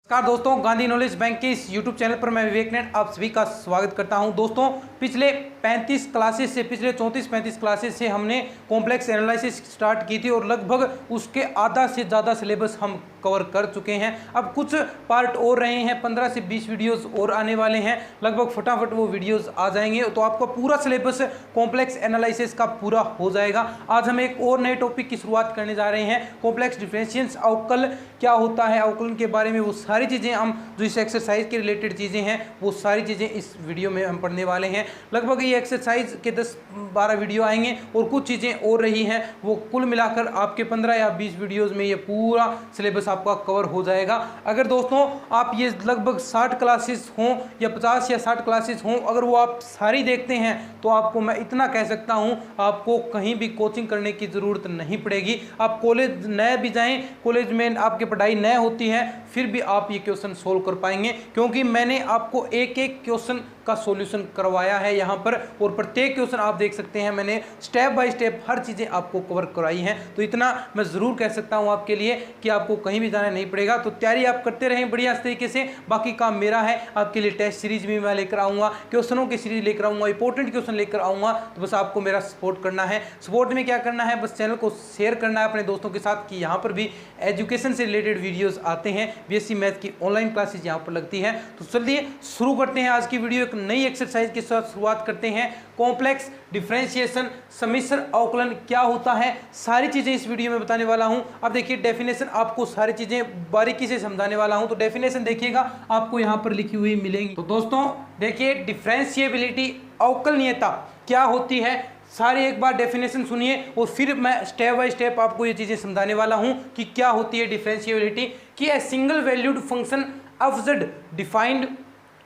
नमस्कार दोस्तों, Gandhi knowledge bank के इस YouTube चैनल पर मैं विवेक नेट आप सभी का स्वागत करता हूं। दोस्तों, पिछले 34 क्लासेस से हमने कॉम्प्लेक्स एनालिसिस स्टार्ट की थी और लगभग उसके आधा से ज़्यादा सिलेबस हम कवर कर चुके हैं। अब कुछ पार्ट और रहे हैं, 15 से 20 वीडियोस और आने वाले हैं। लगभग फटाफट वो वीडियोस आ जाएंगे तो आपका पूरा सिलेबस कॉम्प्लेक्स एनालिसिस का पूरा हो जाएगा। आज हम एक और नए टॉपिक की शुरुआत करने जा रहे हैं, कॉम्प्लेक्स डिफरेंशिएशन। अवकल क्या होता है, अवकलन के बारे में वो सारी चीज़ें हम जो इस एक्सरसाइज के रिलेटेड चीज़ें हैं वो सारी चीज़ें इस वीडियो में हम पढ़ने वाले हैं। लगभग ये एक्सरसाइज के 10-12 वीडियो आएंगे और कुछ चीज़ें और रही हैं, वो कुल मिलाकर आपके 15 या 20 वीडियोस में ये पूरा सिलेबस आपका कवर हो जाएगा। अगर दोस्तों आप ये लगभग 60 क्लासेस हों या 50 या 60 क्लासेस हों, अगर वो आप सारी देखते हैं तो आपको मैं इतना कह सकता हूँ, आपको कहीं भी कोचिंग करने की ज़रूरत नहीं पड़ेगी। आप कॉलेज नए भी जाएँ, कॉलेज में आपकी पढ़ाई नए होती है, फिर भी आप ये क्वेश्चन सोल्व कर पाएंगे, क्योंकि मैंने आपको एक एक क्वेश्चन का सॉल्यूशन करवाया है यहाँ पर, और प्रत्येक क्वेश्चन आप देख सकते हैं मैंने स्टेप बाय स्टेप हर चीज़ें आपको कवर कराई हैं। तो इतना मैं ज़रूर कह सकता हूँ आपके लिए कि आपको कहीं भी जाना नहीं पड़ेगा। तो तैयारी आप करते रहें बढ़िया तरीके से, बाकी काम मेरा है। आपके लिए टेस्ट सीरीज भी मैं लेकर आऊँगा, क्वेश्चनों की सीरीज लेकर आऊँगा, इंपॉर्टेंट क्वेश्चन लेकर आऊँगा। तो बस आपको मेरा सपोर्ट करना है। सपोर्ट में क्या करना है, बस चैनल को शेयर करना है अपने दोस्तों के साथ कि यहाँ पर भी एजुकेशन से रिलेटेड वीडियोज़ आते हैं। बीएससी मैथ की ऑनलाइन क्लासेज यहाँ पर लगती है। तो चलिए शुरू करते हैं आज की वीडियो। एक नई एक्सरसाइज के साथ शुरुआत करते हैं। कॉम्प्लेक्स डिफरेंशिएशन, सम्मिश्र अवकलन क्या होता है, सारी चीजें इस वीडियो में बताने वाला हूं। अब देखिए डेफिनेशन, आपको सारी चीजें बारीकी से समझाने वाला हूं। तो डेफिनेशन देखिएगा, आपको यहां पर लिखी हुई मिलेंगी। तो दोस्तों देखिए, डिफरेंशिएबिलिटी, अवकलनीयता क्या होती है, सारी एक बार डेफिनेशन सुनिए और फिर मैं स्टेप बाय स्टेप आपको ये चीजें समझाने वाला हूं कि क्या होती है डिफरेंशिएबिलिटी। कि a single valued function of z defined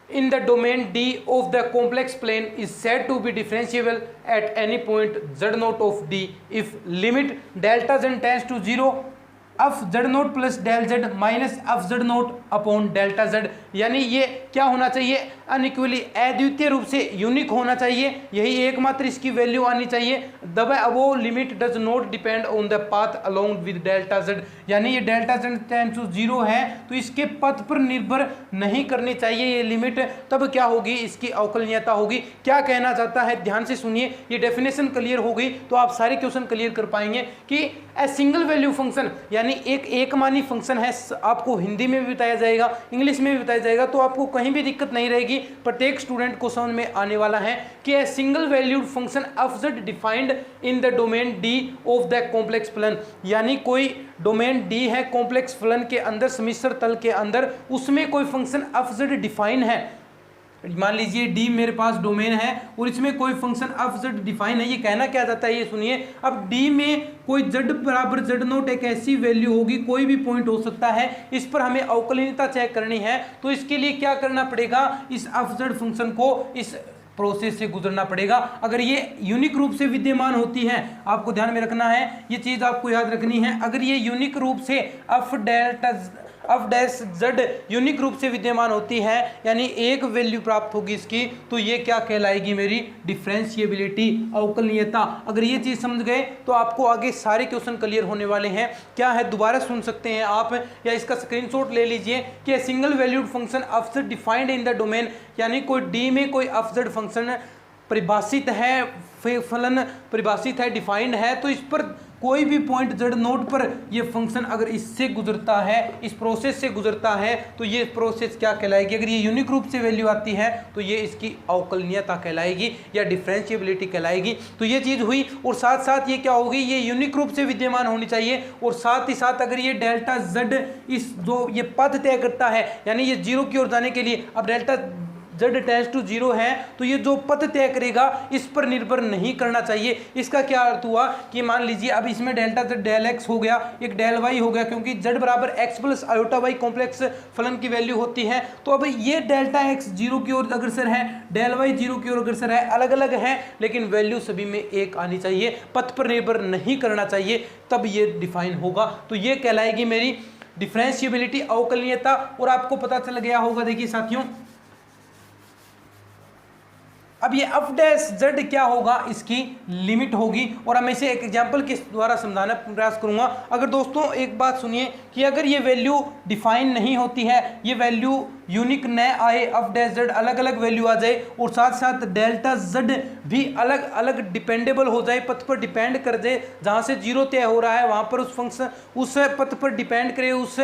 in the domain D of the complex plane is said to be differentiable at any point z naught of D if limit delta z tends to 0 of z naught plus del z minus of z naught upon delta z। यानी ये क्या होना चाहिए, unequally, अद्वितीय रूप से unique होना चाहिए, यही एकमात्र इसकी वैल्यू आनी चाहिए। दबे वो limit does not depend on the path along with delta z। यानी ये डेल्टा z टेंड्स टू 0 है तो इसके पथ पर निर्भर नहीं करनी चाहिए ये लिमिट, तब क्या होगी, इसकी अवकलनीयता होगी। क्या कहना चाहता है, ध्यान से सुनिए। ये डेफिनेशन क्लियर हो गई तो आप सारे क्वेश्चन क्लियर कर पाएंगे। कि ए सिंगल वैल्यू फंक्शन यानी एक मानी फंक्शन है, आपको हिंदी में भी बताया जाएगा, इंग्लिश में भी बताया जाएगा, तो आपको कहीं भी दिक्कत नहीं रहेगी, प्रत्येक स्टूडेंट को समझ में आने वाला है। कि a single valued function of z defined in the domain D of the complex plane. यानी कोई डोमेन D है कॉम्प्लेक्स प्लेन के अंदर, सम्मिश्र तल के अंदर, उसमें कोई फंक्शन ऑफ z डिफाइन है। मान लीजिए D मेरे पास डोमेन है और इसमें कोई फंक्शन ऑफ z डिफाइन है। ये कहना क्या जाता है ये सुनिए। अब D में कोई z बराबर z नोट एक ऐसी वैल्यू होगी, कोई भी पॉइंट हो सकता है, इस पर हमें अवकलनीयता चेक करनी है। तो इसके लिए क्या करना पड़ेगा, इस ऑफ z फंक्शन को इस प्रोसेस से गुजरना पड़ेगा। अगर ये यूनिक रूप से विद्यमान होती है, आपको ध्यान में रखना है, ये चीज आपको याद रखनी है। अगर ये यूनिक रूप से ऑफ डैश z यूनिक रूप से विद्यमान होती है, यानी एक वैल्यू प्राप्त होगी इसकी, तो ये क्या कहलाएगी, मेरी डिफरेंशिएबिलिटी, अवकलनीयता। अगर ये चीज समझ गए तो आपको आगे सारे क्वेश्चन क्लियर होने वाले हैं। क्या है, दोबारा सुन सकते हैं आप या इसका स्क्रीनशॉट ले लीजिए। कि single valued function of z defined in the domain, यानी कोई D में कोई ऑफ z फंक्शन परिभाषित है, फलन परिभाषित है, डिफाइंड है, तो इस पर कोई भी पॉइंट z नोट पर ये फंक्शन अगर इससे गुजरता है, इस प्रोसेस से गुजरता है, तो ये प्रोसेस क्या कहलाएगी। अगर ये यूनिक रूप से वैल्यू आती है तो ये इसकी अवकलनीयता कहलाएगी या डिफरेंशिएबिलिटी कहलाएगी। तो ये चीज़ हुई, और साथ साथ ये क्या होगी, ये यूनिक रूप से विद्यमान होनी चाहिए, और साथ ही साथ अगर ये डेल्टा z इस जो ये पथ तय करता है, यानी ये 0 की ओर जाने के लिए, अब डेल्टा z टेंड्स टू 0 है तो ये जो पथ तय करेगा इस पर निर्भर नहीं करना चाहिए। इसका क्या अर्थ हुआ कि मान लीजिए अब इसमें डेल्टा z डेल x हो गया, एक डेल y हो गया, क्योंकि z बराबर x plus iota y complex फलन की वैल्यू होती है। तो अब ये डेल्टा x 0 की ओर अग्रसर है, डेल y 0 की ओर अग्रसर है, अलग अलग है, लेकिन वैल्यू सभी में एक आनी चाहिए, पथ पर निर्भर नहीं करना चाहिए, तब ये डिफाइन होगा। तो ये कहलाएगी मेरी डिफरेंशिएबिलिटी, अवकलनीयता। और आपको पता चल गया होगा, देखिए साथियों, अब ये एफ डैश जेड क्या होगा, इसकी लिमिट होगी और मैं इसे एक एग्जांपल के द्वारा समझाना प्रयास करूंगा। अगर दोस्तों एक बात सुनिए कि अगर ये वैल्यू डिफाइन नहीं होती है, ये वैल्यू यूनिक न आए, एफ डैश जेड अलग अलग वैल्यू आ जाए और साथ साथ डेल्टा जेड भी अलग अलग डिपेंडेबल हो जाए, पथ पर डिपेंड कर जाए, जहाँ से जीरो तय हो रहा है वहाँ पर उस फंक्शन उस पथ पर डिपेंड करे, उस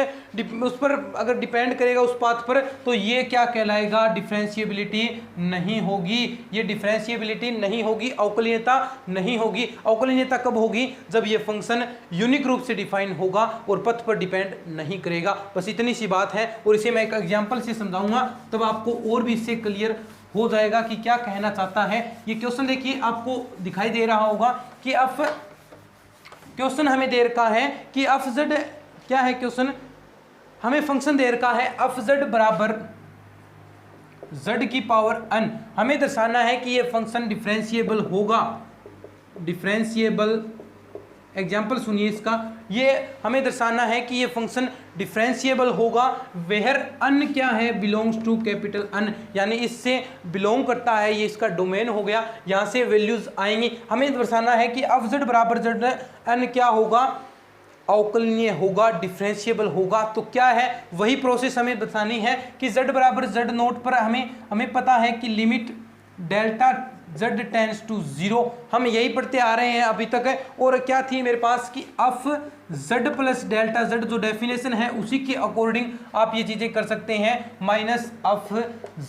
पर अगर डिपेंड करेगा उस पाथ पर, तो ये क्या कहलाएगा, डिफरेंशिएबिलिटी नहीं होगी। ये डिफरेंशिएबिलिटी नहीं होगी, अवकलनीयता नहीं होगी। अवकलनीयता कब होगी, जब ये फंक्शन यूनिक रूप से डिफाइन होगा और पथ पर डिपेंड नहीं करेगा। बस इतनी सी बात है और इसे मैं एक एग्जांपल से समझाऊंगा, तब आपको और भी इससे क्लियर हो जाएगा कि क्या कहना चाहता है। ये क्वेश्चन देखिए आपको दिखाई दे रहा होगा कि एफ, क्वेश्चन हमें दे रखा है कि एफ जेड क्या है, क्वेश्चन हमें फंक्शन दे रखा है एफ जेड बराबर z की पावर n। हमें दर्शाना है कि ये फंक्शन डिफरेंशिएबल होगा, डिफरेंशिएबल, एग्जाम्पल सुनिए इसका, ये हमें दर्शाना है कि ये फंक्शन डिफरेंशिएबल होगा वेयर n क्या है, बिलोंग्स टू कैपिटल N, यानी इससे बिलोंग करता है, ये इसका डोमेन हो गया, यहाँ से वैल्यूज आएंगी। हमें दर्शाना है कि एफ जेड बराबर जेड n क्या होगा, अवकलनीय होगा, डिफरेंशिएबल होगा। तो क्या है, वही प्रोसेस हमें बतानी है कि z बराबर z नोट पर हमें पता है कि limit delta z tends to 0, हम यही पढ़ते आ रहे हैं अभी तक। और क्या थी मेरे पास कि F z plus delta z, जो डेफिनेशन है उसी के अकॉर्डिंग आप ये चीजें कर सकते हैं, माइनस एफ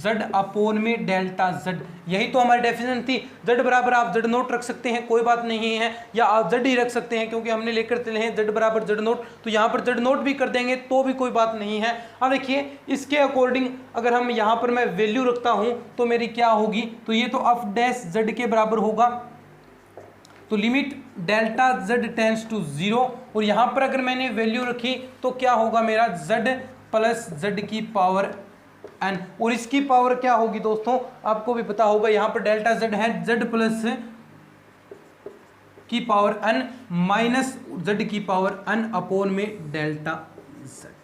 z अपोन में डेल्टा z, यही तो हमारी डेफिनेशन थी। z बराबर आप z नोट रख सकते हैं, कोई बात नहीं है, या आप z ही रख सकते हैं क्योंकि हमने लेकर चले हैं z बराबर z नोट, तो यहाँ पर z नोट भी कर देंगे तो भी कोई बात नहीं है। अब देखिए इसके अकॉर्डिंग अगर हम यहाँ पर मैं वैल्यू रखता हूँ तो मेरी क्या होगी, तो ये तो एफ डैश z के बराबर होगा, तो limit delta z tends to 0, और यहाँ पर अगर मैंने वैल्यू रखी तो क्या होगा मेरा z प्लस z की पावर n, और इसकी पावर क्या होगी दोस्तों, आपको भी पता होगा, यहाँ पर डेल्टा z है, z प्लस की पावर n माइनस z की पावर n अपोन में डेल्टा z।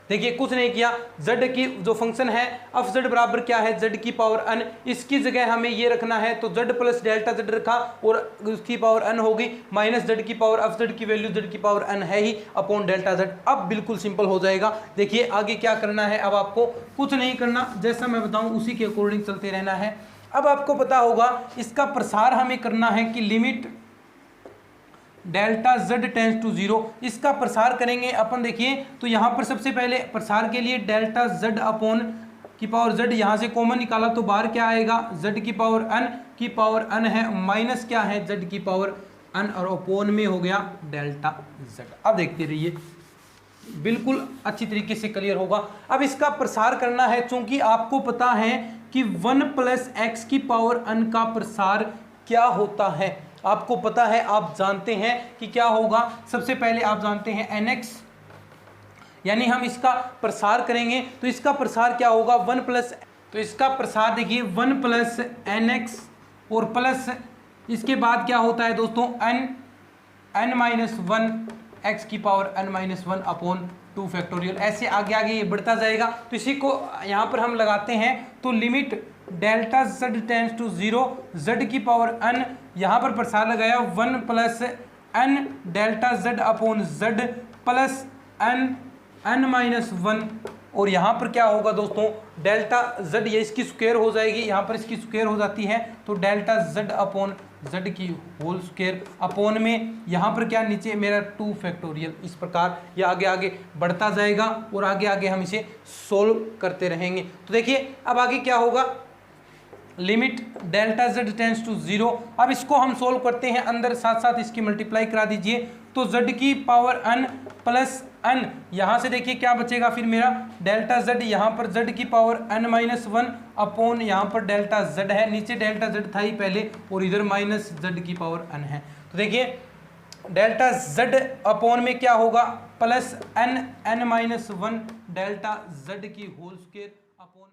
देखिए कुछ नहीं किया, z की जो फंक्शन है एफ जेड बराबर क्या है, z की पावर n, इसकी जगह हमें ये रखना है, तो z प्लस डेल्टा z रखा और उसकी पावर n होगी, माइनस z की पावर, एफ जेड की वैल्यू z की पावर n है ही, अपॉन डेल्टा z। अब बिल्कुल सिंपल हो जाएगा। देखिए आगे क्या करना है, अब आपको कुछ नहीं करना, जैसा मैं बताऊं उसी के अकॉर्डिंग चलते रहना है। अब आपको पता होगा इसका प्रसार हमें करना है कि limit delta z tends to 0, इसका प्रसार करेंगे अपन। देखिए तो यहाँ पर सबसे पहले प्रसार के लिए डेल्टा z अपोन की पावर z, यहाँ से कॉमन निकाला तो बाहर क्या आएगा, z की पावर n की पावर n है, माइनस क्या है z की पावर n, और अपोन में हो गया डेल्टा z। अब देखते रहिए बिल्कुल अच्छी तरीके से क्लियर होगा। अब इसका प्रसार करना है, चूंकि आपको पता है कि 1 प्लस एक्स की पावर n का प्रसार क्या होता है, आपको पता है, आप जानते हैं कि क्या होगा। सबसे पहले आप जानते हैं nx, यानी हम इसका प्रसार करेंगे तो इसका प्रसार क्या होगा, 1 प्लस, तो इसका प्रसार देखिए 1 प्लस nx और प्लस इसके बाद क्या होता है दोस्तों, n माइनस 1 एक्स की power n minus 1 upon 2 factorial, ऐसे आगे आगे ये बढ़ता जाएगा। तो इसी को यहाँ पर हम लगाते हैं, तो limit delta z tends to 0, z की पावर n, यहाँ पर प्रसार लगाया 1 plus n delta z upon z plus n minus 1, और यहाँ पर क्या होगा दोस्तों, डेल्टा z, ये इसकी स्क्वायर हो जाएगी, यहाँ पर इसकी स्क्वायर हो जाती है, तो डेल्टा z अपॉन z की होल स्क्वायर अपॉन में यहाँ पर क्या नीचे मेरा 2 फैक्टोरियल। इस प्रकार ये आगे आगे बढ़ता जाएगा और आगे आगे हम इसे सोल्व करते रहेंगे। तो देखिए अब आगे क्या होगा, limit delta z tends to 0। अब इसको हम सोल्व करते हैं, अंदर साथ साथ इसकी मल्टीप्लाई करा दीजिए, तो z की पावर n प्लस n, यहाँ से देखिए क्या बचेगा फिर मेरा डेल्टा z, यहाँ पर z की पावर n माइनस 1 अपॉन यहाँ पर डेल्टा z है, नीचे डेल्टा z था ही पहले और इधर माइनस z की पावर n है। तो देखिए डेल्टा z अपॉन में क्या होगा, plus n minus 1 delta z की होल स्क्वायर अपॉन